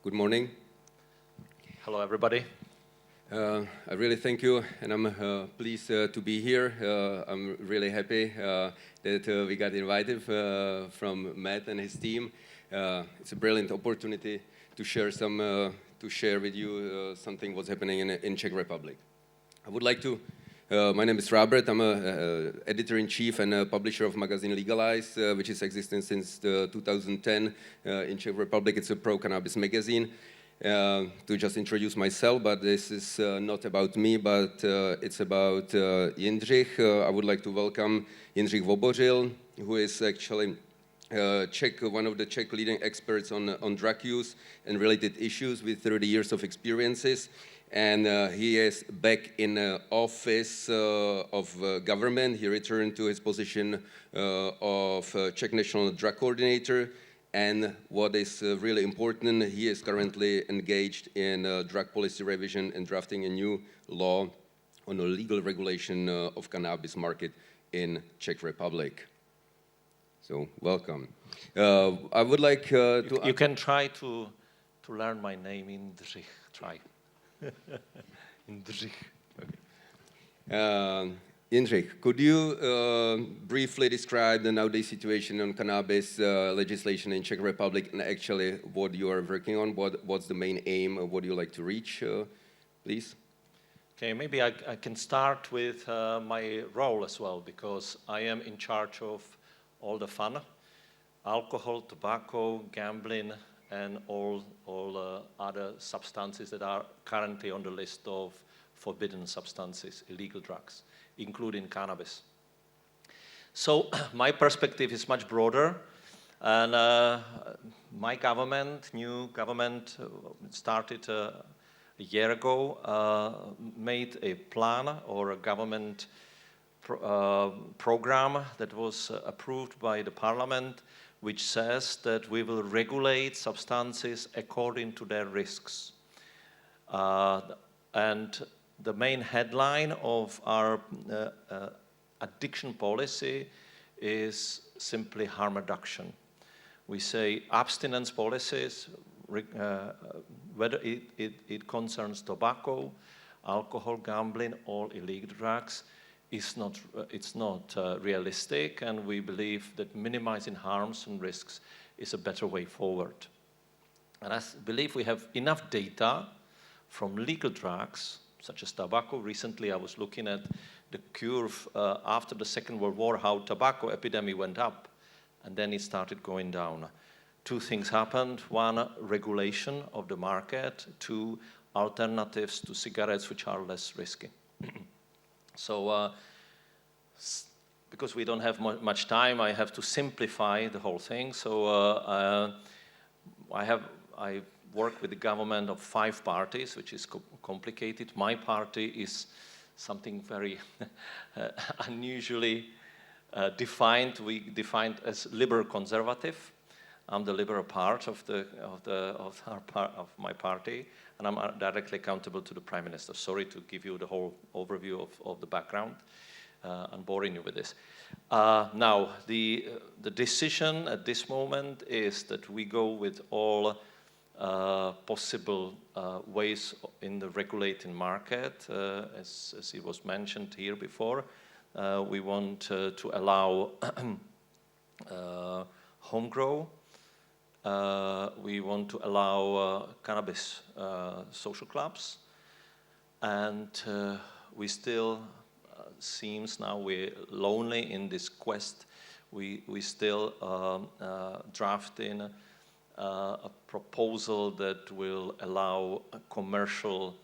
Good morning. Hello, everybody. I really thank you, and I'm pleased to be here. I'm really happy that we got invited from Matt and his team. It's a brilliant opportunity to share with you something what's happening in Czech Republic. I would like to. My name is Robert. I'm a editor-in-chief and a publisher of magazine Legalize, which is existing since 2010 in Czech Republic. It's a pro-cannabis magazine. To just introduce myself, but this is not about me, but it's about Jindřich. I would like to welcome Jindřich Vobořil, who is actually one of the Czech leading experts on drug use and related issues with 30 years of experiences. And he is back in office of government. He returned to his position of Czech National Drug Coordinator. And what is really important, he is currently engaged in drug policy revision and drafting a new law on the legal regulation of cannabis market in Czech Republic. So, welcome. I would like to... You can try to learn my name in Jindřich. Try. Jindřich. Okay. Jindřich, could you briefly describe the nowadays situation on cannabis legislation in Czech Republic and actually what you are working on? What's the main aim? What do you like to reach, please? Okay, maybe I can start with my role as well, because I am in charge of all the fun, alcohol, tobacco, gambling, and all other substances that are currently on the list of forbidden substances, illegal drugs, including cannabis. So my perspective is much broader, and my new government started a year ago, made a plan or a government program that was approved by the parliament, which says that we will regulate substances according to their risks. And the main headline of our addiction policy is simply harm reduction. We say abstinence policies, whether it concerns tobacco, alcohol, gambling, or illegal drugs, it's not realistic, and we believe that minimizing harms and risks is a better way forward. And I believe we have enough data from legal drugs, such as tobacco. Recently, I was looking at the curve after the Second World War, how tobacco epidemic went up, and then it started going down. Two things happened. One, regulation of the market. Two, alternatives to cigarettes, which are less risky. So, because we don't have much time, I have to simplify the whole thing. So, I work with the government of 5 parties, which is complicated. My party is something very unusually defined. We defined as liberal conservative. I'm the liberal part of my party, and I'm directly accountable to the Prime Minister. Sorry to give you the whole overview of the background. I'm boring you with this. Now, the decision at this moment is that we go with all possible ways in the regulating market. As it was mentioned here before, we want to allow home grow. We want to allow cannabis social clubs, and we still seems now we're lonely in this quest. We still drafting a proposal that will allow a commercial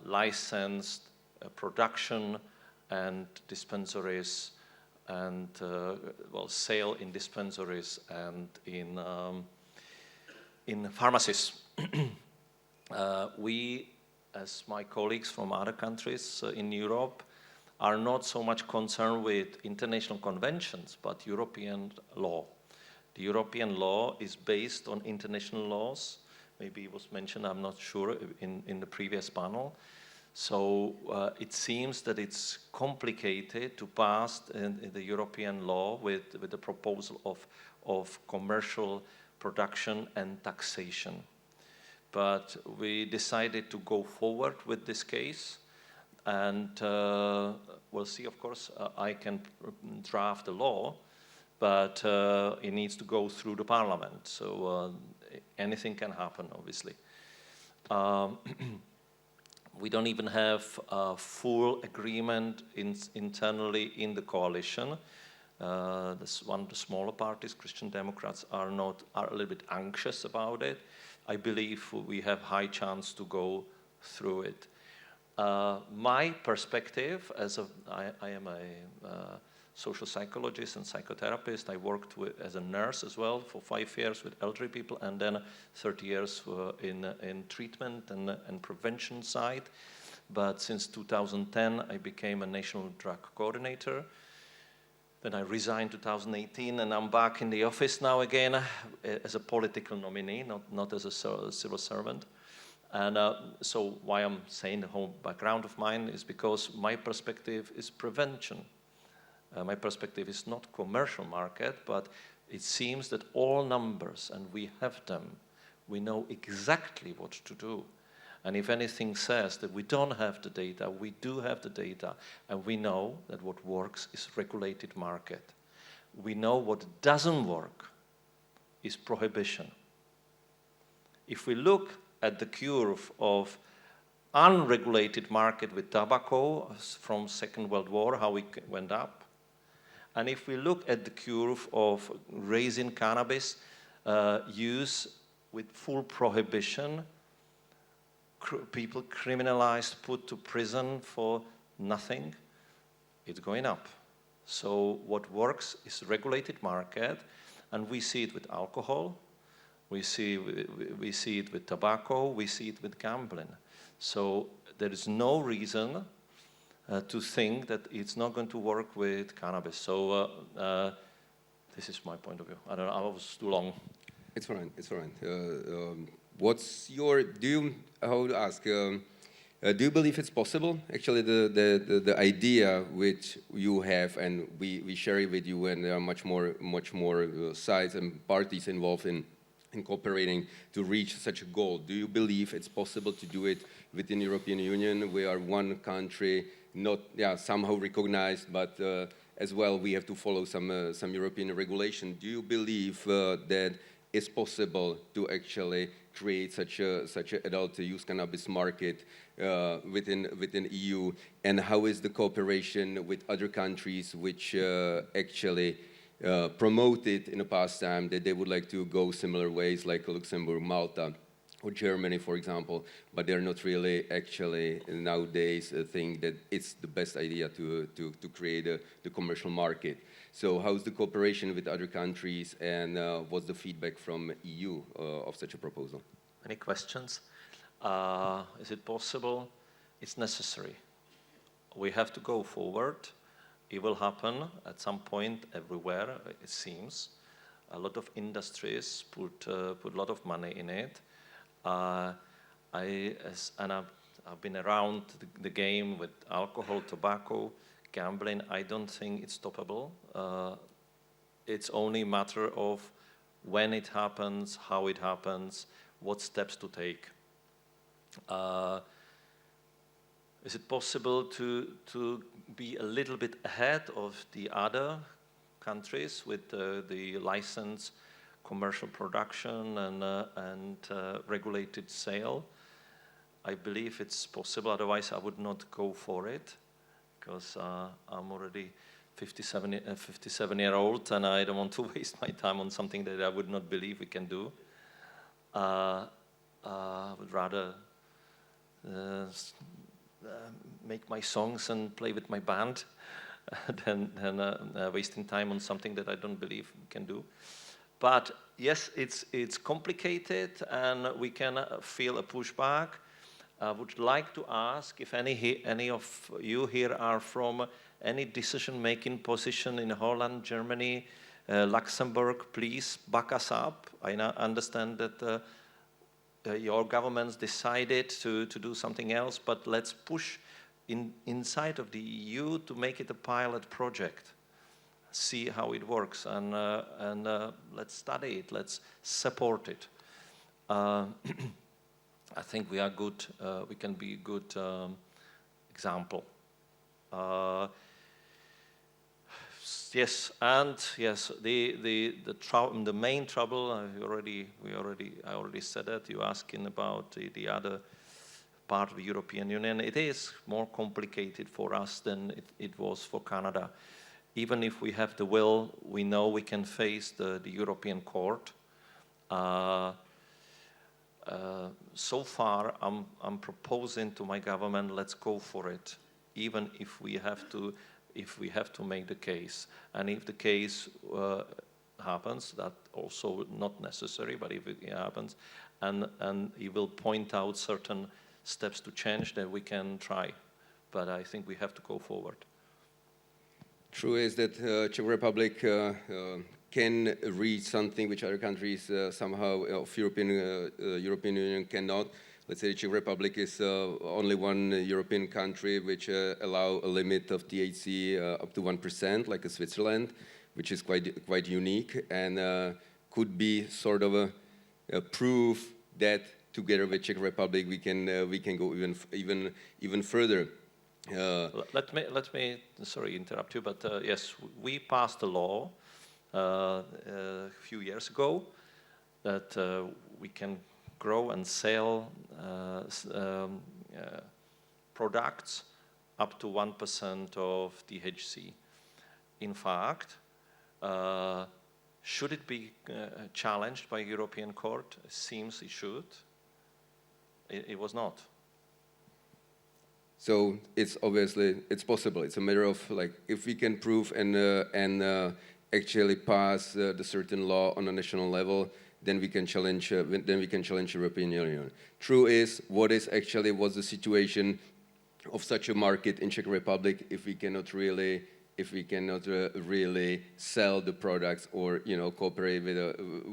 licensed production and dispensaries and sale in dispensaries and in pharmacies. We, as my colleagues from other countries in Europe, are not so much concerned with international conventions, but European law. The European law is based on international laws. Maybe it was mentioned, I'm not sure, in the previous panel. So it seems that it's complicated to pass the European law with the proposal of commercial production and taxation. but we decided to go forward with this case, and we'll see, of course. I can draft a law, but it needs to go through the parliament, so anything can happen, obviously. We don't even have a full agreement internally in the coalition. One of the smaller parties, Christian Democrats, are a little bit anxious about it. I believe we have high chance to go through it. My perspective, I am a social psychologist and psychotherapist. I worked as a nurse as well for 5 years with elderly people, and then 30 years in treatment and prevention side. But since 2010, I became a national drug coordinator. Then I resigned 2018, and I'm back in the office now again as a political nominee, not as a civil servant. And so why I'm saying the whole background of mine is because my perspective is prevention. My perspective is not commercial market, but it seems that all numbers, and we have them, we know exactly what to do. And if anything says that we don't have the data, we do have the data, and we know that what works is regulated market. We know what doesn't work is prohibition. If we look at the curve of unregulated market with tobacco from Second World War, how it went up, and if we look at the curve of raising cannabis use with full prohibition, people criminalized, put to prison for nothing, it's going up. So what works is regulated market, and we see it with alcohol, we see it with tobacco, we see it with gambling. So there is no reason to think that it's not going to work with cannabis. So this is my point of view. I don't know, I was too long. It's fine, it's fine. What's your, how to ask, do you believe it's possible? Actually, the idea which you have, and we share it with you, and there are much more sides and parties involved in cooperating to reach such a goal. Do you believe it's possible to do it within the European Union? We are one country, not somehow recognized, but as well we have to follow some European regulation. Do you believe that it's possible to actually create such a adult use cannabis market within EU, and how is the cooperation with other countries which actually promoted in the past time that they would like to go similar ways, like Luxembourg, Malta, or Germany, for example, but they're not really actually nowadays think that it's the best idea to create the commercial market. So how's the cooperation with other countries, and what's the feedback from EU of such a proposal? Any questions? Is it possible? It's necessary. We have to go forward. It will happen at some point everywhere, it seems. A lot of industries put a lot of money in it. I've been around the game with alcohol, tobacco, gambling. I don't think it's stoppable. It's only a matter of when it happens, how it happens, what steps to take. Is it possible to be a little bit ahead of the other countries with the license, commercial production, and regulated sale? I believe it's possible, otherwise I would not go for it, because I'm already 57-year-old, and I don't want to waste my time on something that I would not believe we can do. I would rather make my songs and play with my band than wasting time on something that I don't believe we can do. But yes, it's complicated, and we can feel a pushback. I would like to ask if any of you here are from any decision-making position in Holland, Germany, Luxembourg. Please back us up. I understand that your governments decided to do something else, but let's push inside of the EU to make it a pilot project. See how it works, and let's study it. Let's support it. I think we are good. We can be a good example. Yes, and yes, the main trouble. I already said that. You're asking about the other part of the European Union. It is more complicated for us than it was for Canada. Even if we have the will, we know we can face the European Court. So far, I'm proposing to my government, let's go for it, even if we have to make the case. And if the case happens, that also not necessary, but if it happens, and he will point out certain steps to change, then we can try. But I think we have to go forward. True is that Czech Republic can reach something which other countries somehow of European Union cannot. Let's say the Czech Republic is only one European country which allow a limit of THC up to 1%, like Switzerland, which is quite unique and could be sort of a proof that together with Czech Republic we can go even further. Let me sorry interrupt you, but yes, we passed a law a few years ago that we can grow and sell products up to 1% of THC. In fact, should it be challenged by European Court? It seems it should. It was not. So it's possible. It's a matter of like if we can prove and actually pass the certain law on a national level, then we can challenge. European Union. True is, what's the situation of such a market in Czech Republic if we cannot really sell the products or cooperate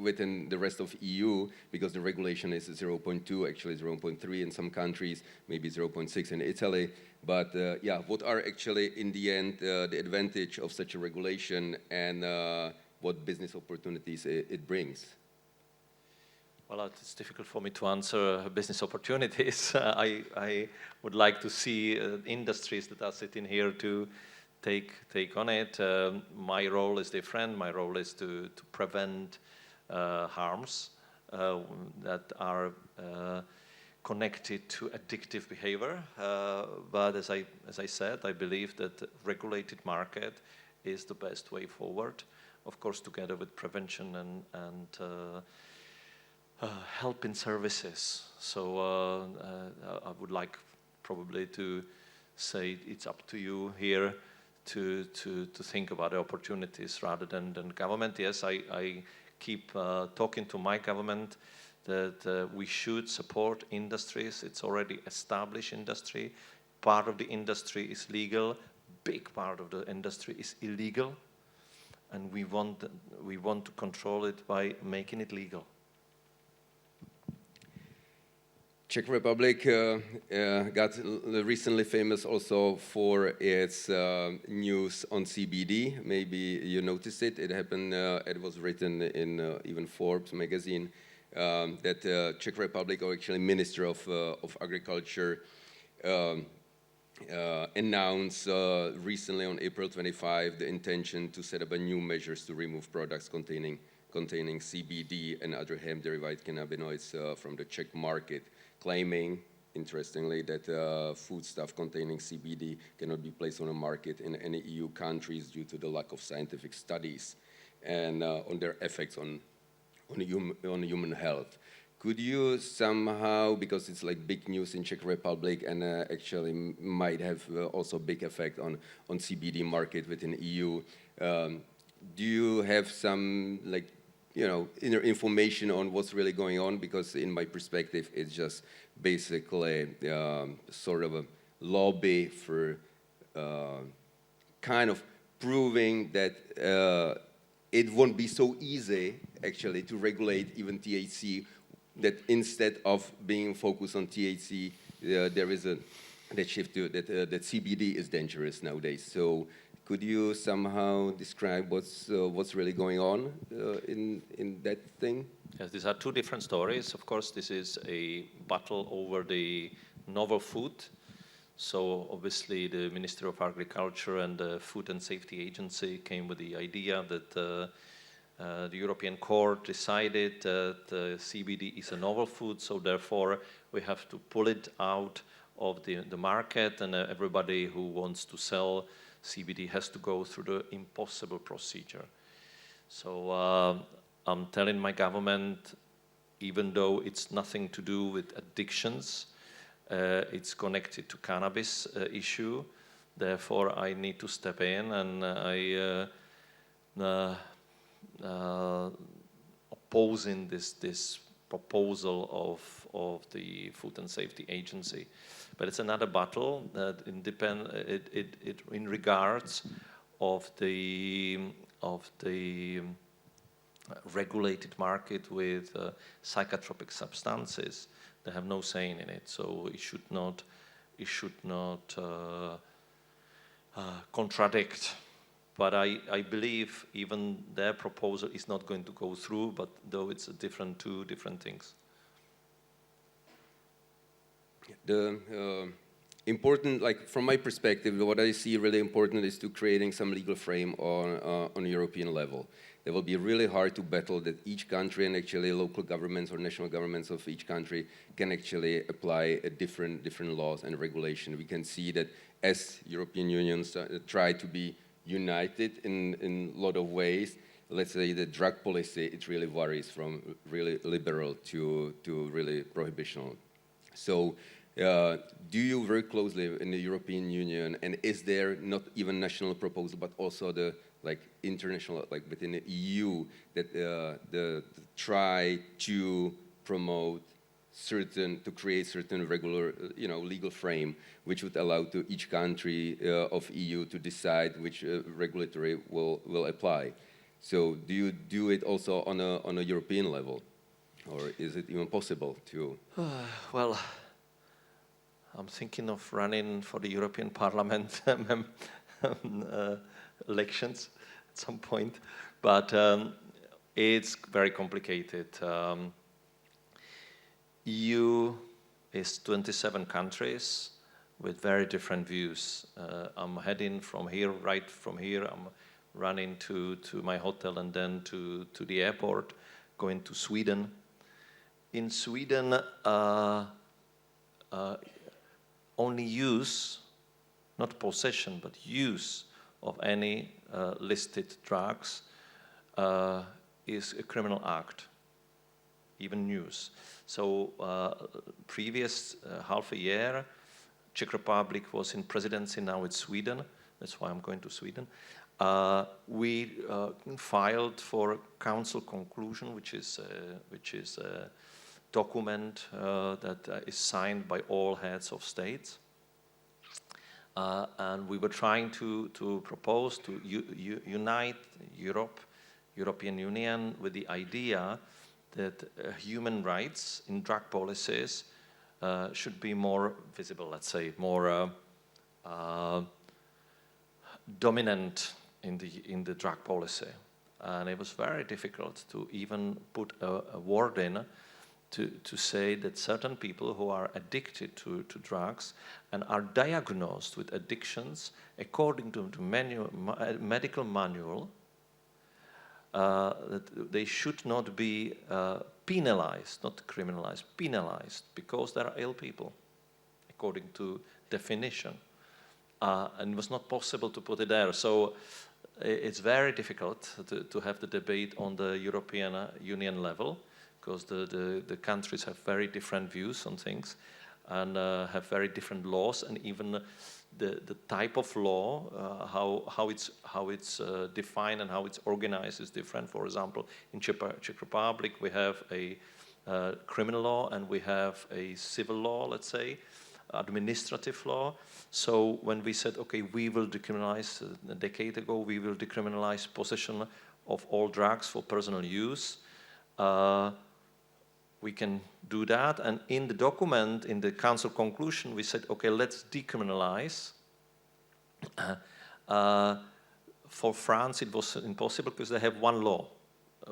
within the rest of EU, because the regulation is 0.2, actually 0.3 in some countries, maybe 0.6 in Italy. But what are actually in the end the advantage of such a regulation and what business opportunities it brings? Well, it's difficult for me to answer business opportunities. I would like to see industries that are sitting here to take on it. My role is different. My role is to prevent harms that are connected to addictive behavior. But as I said, I believe that regulated market is the best way forward. Of course, together with prevention and helping services. So I would like probably to say it's up to you here to think about the opportunities rather than government. Yes, I keep talking to my government that we should support industries. It's already established industry. Part of the industry is legal. Big part of the industry is illegal. And we want to control it by making it legal. Czech Republic got recently famous also for its news on CBD. Maybe you noticed it. It happened. It was written in even Forbes magazine that Czech Republic, or actually Minister of Agriculture, announced recently on April 25 the intention to set up a new measures to remove products containing CBD and other hemp-derived cannabinoids from the Czech market, claiming, interestingly, that foodstuff containing CBD cannot be placed on the market in any EU countries due to the lack of scientific studies and on their effects on human health. Could you somehow, because it's like big news in Czech Republic and actually might have also big effect on CBD market within EU, do you have some inner information on what's really going on? Because in my perspective, it's just basically sort of a lobby for kind of proving that it won't be so easy actually to regulate even THC, that instead of being focused on THC, there is that shift to that CBD is dangerous nowadays. So could you somehow describe what's really going on in that thing? Yes, these are two different stories. Of course, this is a battle over the novel food. So obviously the Ministry of Agriculture and the Food and Safety Agency came with the idea that the European Court decided that CBD is a novel food, so therefore we have to pull it out of the market, and everybody who wants to sell CBD has to go through the impossible procedure. So I'm telling my government, even though it's nothing to do with addictions, it's connected to cannabis issue. Therefore, I need to step in, and I opposing this proposal of the Food and Safety Agency. But it's another battle that in regards of the regulated market with psychotropic substances. They have no say in it, so it should not contradict. But I believe even their proposal is not going to go through, but though it's two different things. The important, like from my perspective, what I see really important is to creating some legal frame on a European level. It will be really hard to battle that each country and actually local governments or national governments of each country can actually apply a different laws and regulation. We can see that as European unions try to be united in a lot of ways, let's say the drug policy, it really varies from really liberal to really prohibitional. So do you work closely in the European Union, and is there not even national proposal, but also the international, like within the EU, that the try to promote to create certain regular, legal frame, which would allow to each country of EU to decide which regulatory will apply. So do you do it also on a European level, or is it even possible to? Well, I'm thinking of running for the European Parliament elections at some point, but it's very complicated. EU is 27 countries with very different views. I'm heading from here, I'm running to my hotel and then to the airport, going to Sweden. In Sweden, only use, not possession, but use of any listed drugs is a criminal act, even use. So previous half a year, Czech Republic was in presidency, now it's Sweden. That's why I'm going to Sweden. We filed for council conclusion, which is a document that is signed by all heads of states. And we were trying to propose to unite European Union with the idea that human rights in drug policies should be more visible, let's say, more dominant in the drug policy. And it was very difficult to even put a word in to say that certain people who are addicted to drugs and are diagnosed with addictions according to the medical manual, that they should not be penalized, not criminalized, penalized, because they are ill people, according to definition. And it was not possible to put it there. So it's very difficult to have the debate on the European Union level, because the countries have very different views on things and have very different laws, and even the type of law, how it's defined and how it's organized is different. For example, in Czech Republic we have a criminal law and we have a civil law, let's say, administrative law. So when we said, okay, we will decriminalize, a decade ago, we will decriminalize possession of all drugs for personal use, we can do that. And in the document, in the council conclusion, we said, okay, let's decriminalize. For France, it was impossible because they have one law.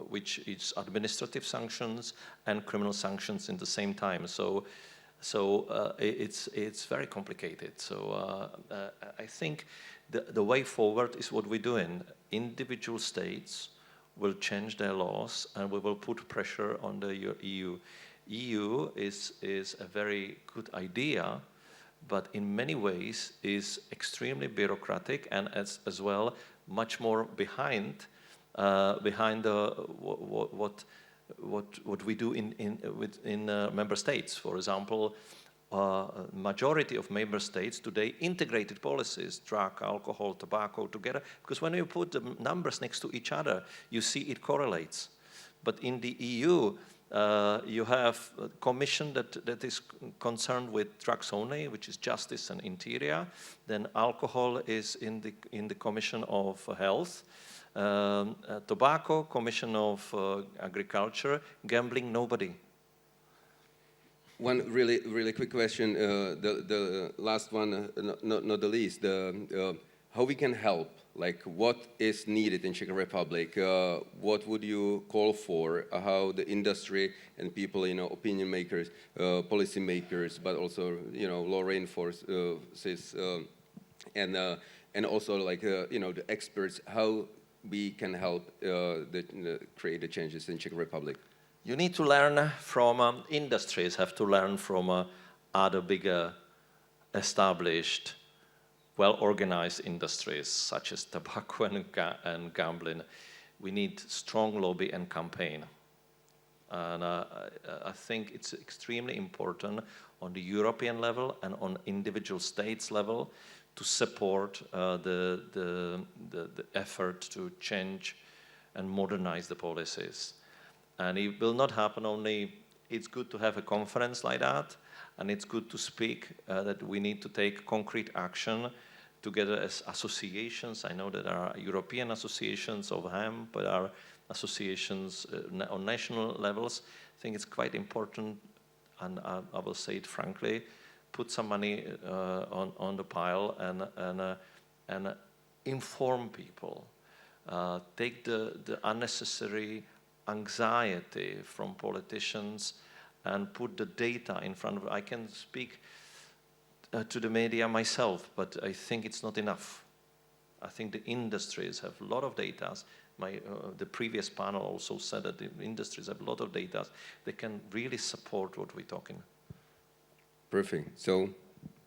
which is administrative sanctions and criminal sanctions in the same time. So it's very complicated. So I think the way forward is what we're doing. Individual states will change their laws, and we will put pressure on the EU. EU is a very good idea, but in many ways is extremely bureaucratic and as well much more behind what we do in member states. For example, majority of member states today integrated policies, drug, alcohol, tobacco together, because when you put the numbers next to each other, you see it correlates. But in the EU, you have a commission that is concerned with drugs only, which is justice and interior. Then alcohol is in the commission of health. Tobacco, commission of agriculture. Gambling, nobody. One really quick question, the last one, not the least, how we can help, like what is needed in Czech Republic, what would you call for, how the industry and people, opinion makers, policy makers, but also, law enforcers, and also like, the experts, how we can help create the changes in Czech Republic? You need to learn from industries, have to learn from other bigger, established, well-organized industries, such as tobacco and gambling. We need strong lobby and campaign. And I think it's extremely important on the European level and on individual states level to support the effort to change and modernize the policies. And it will not happen only, it's good to have a conference like that, and it's good to speak that we need to take concrete action together as associations. I know that there are European associations of hemp, but there are associations on national levels. I think it's quite important, and I will say it frankly, put some money on the pile and inform people. Take the unnecessary anxiety from politicians and put the data in front of. I can speak to the media myself, but I think it's not enough. I think the industries have a lot of data. The previous panel also said that the industries have a lot of data. They can really support what we're talking. Perfect. So,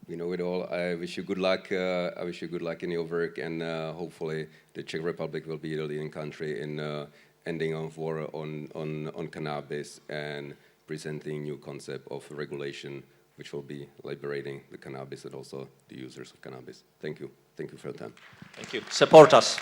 we know it all. I wish you good luck. I wish you good luck in your work, and hopefully the Czech Republic will be the leading country in ending of war on cannabis and presenting new concept of regulation, which will be liberating the cannabis and also the users of cannabis. Thank you. Thank you for your time. Thank you. Support us.